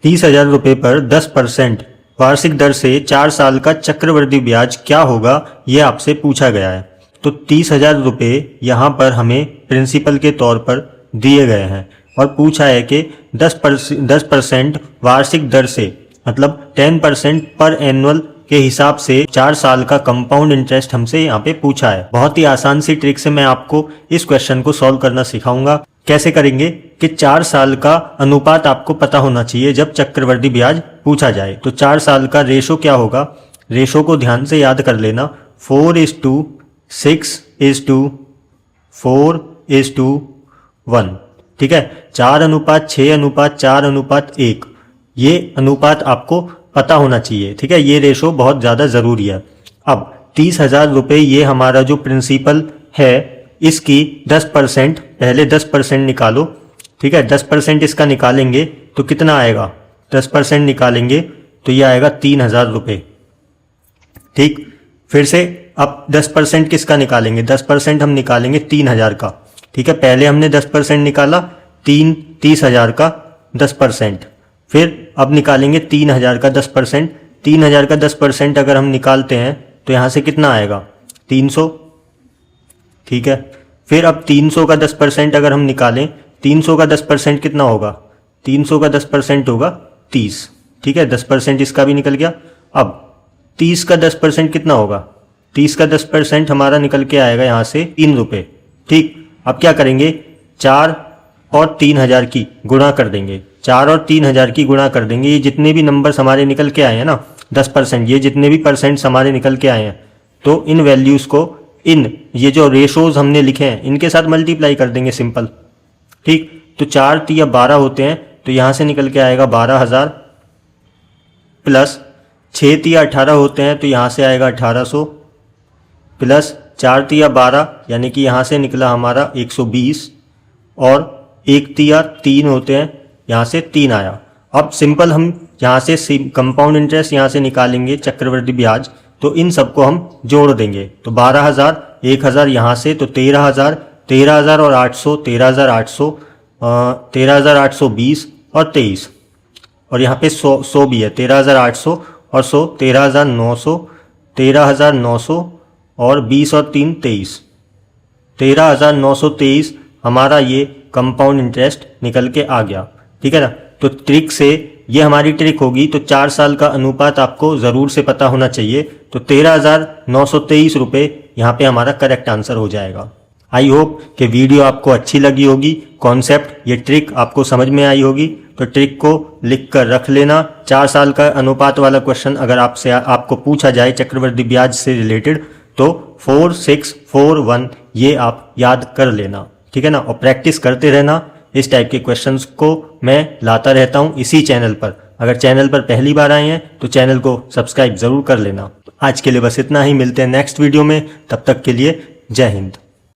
30,000 रुपये पर 10% वार्षिक दर से 4 साल का चक्रवृद्धि ब्याज क्या होगा, ये आपसे पूछा गया है। तो 30,000 रुपये यहाँ पर हमें प्रिंसिपल के तौर पर दिए गए हैं और पूछा है कि 10% वार्षिक दर से मतलब 10% पर एनुअल के हिसाब से 4 साल का कंपाउंड इंटरेस्ट हमसे यहाँ पे पूछा है। बहुत ही आसान सी ट्रिक से मैं आपको इस क्वेश्चन को सॉल्व करना सिखाऊंगा। कैसे करेंगे कि 4 साल का अनुपात आपको पता होना चाहिए जब चक्रवृद्धि ब्याज पूछा जाए। तो 4 साल का रेशो क्या होगा, रेशो को ध्यान से याद कर लेना। 4:6:4:4:1, ठीक है। 4:6:4:1 ये अनुपात आपको पता होना चाहिए, ठीक है। ये रेशो बहुत ज़्यादा ज़रूरी है। अब 30,000 रुपये ये हमारा जो प्रिंसिपल है इसकी 10% पहले 10% निकालो, ठीक है। 10% इसका निकालेंगे तो कितना आएगा, 10% निकालेंगे तो ये आएगा 3,000 रुपये, ठीक। फिर से अब 10% किसका निकालेंगे, 10% हम निकालेंगे 3,000 का, ठीक है। पहले हमने 10% निकाला 30,000 का 10%, फिर अब निकालेंगे 3,000 का 10%। 3,000 का 10% अगर हम निकालते हैं तो यहाँ से कितना आएगा, 300, ठीक है। फिर अब 300 का 10% अगर हम निकालें, 300 का 10% कितना होगा, 300 का 10% होगा 30, ठीक है। 10% इसका भी निकल गया। अब 30 का 10% कितना होगा, 30 का 10% हमारा निकल के आएगा यहाँ से 3 रुपये, ठीक। अब क्या करेंगे, 4 और 3,000 की गुणा कर देंगे, 4 और 3,000 की गुणा कर देंगे। ये जितने भी नंबर्स हमारे निकल के आए हैं ना 10%, ये जितने भी परसेंट्स हमारे निकल के आए हैं, तो इन वैल्यूज़ को ये जो रेशोज हमने लिखे हैं इनके साथ मल्टीप्लाई कर देंगे, सिंपल, ठीक। तो 4 3 12 होते हैं, तो यहाँ से निकल के आएगा 12,000 प्लस 6 3 18 होते हैं, तो यहाँ से आएगा 1,800 प्लस 4 3 12 यानी कि यहाँ से निकला हमारा 120 और 1 3 होते हैं, यहाँ से 3 आया। अब सिंपल हम यहाँ से कंपाउंड इंटरेस्ट यहाँ से निकालेंगे, चक्रवृद्धि ब्याज, तो इन सबको हम जोड़ देंगे। तो 12,000 1,000 यहाँ से, तो 13,000 13,000 और 800 13,800 13,820 और 23, और यहाँ पे 100 भी है, 13,800 और 100 13,900 13,900 और 20 और 3 23, 13,923 हमारा ये कंपाउंड इंटरेस्ट निकल के आ गया, ठीक है ना। तो ट्रिक से ये हमारी ट्रिक होगी। तो 4 साल का अनुपात आपको ज़रूर से पता होना चाहिए। तो 13,923 रुपये यहाँ पे हमारा करेक्ट आंसर हो जाएगा। आई होप कि वीडियो आपको अच्छी लगी होगी, कॉन्सेप्ट ये ट्रिक आपको समझ में आई होगी। तो ट्रिक को लिख कर रख लेना। 4 साल का अनुपात वाला क्वेश्चन अगर आपको पूछा जाए चक्रवृद्धि ब्याज से रिलेटेड, तो 4:6:4:1 ये आप याद कर लेना, ठीक है ना। और प्रैक्टिस करते रहना। इस टाइप के क्वेश्चंस को मैं लाता रहता हूं इसी चैनल पर। अगर चैनल पर पहली बार आए हैं तो चैनल को सब्सक्राइब जरूर कर लेना। आज के लिए बस इतना ही, मिलते हैं नेक्स्ट वीडियो में, तब तक के लिए जय हिंद।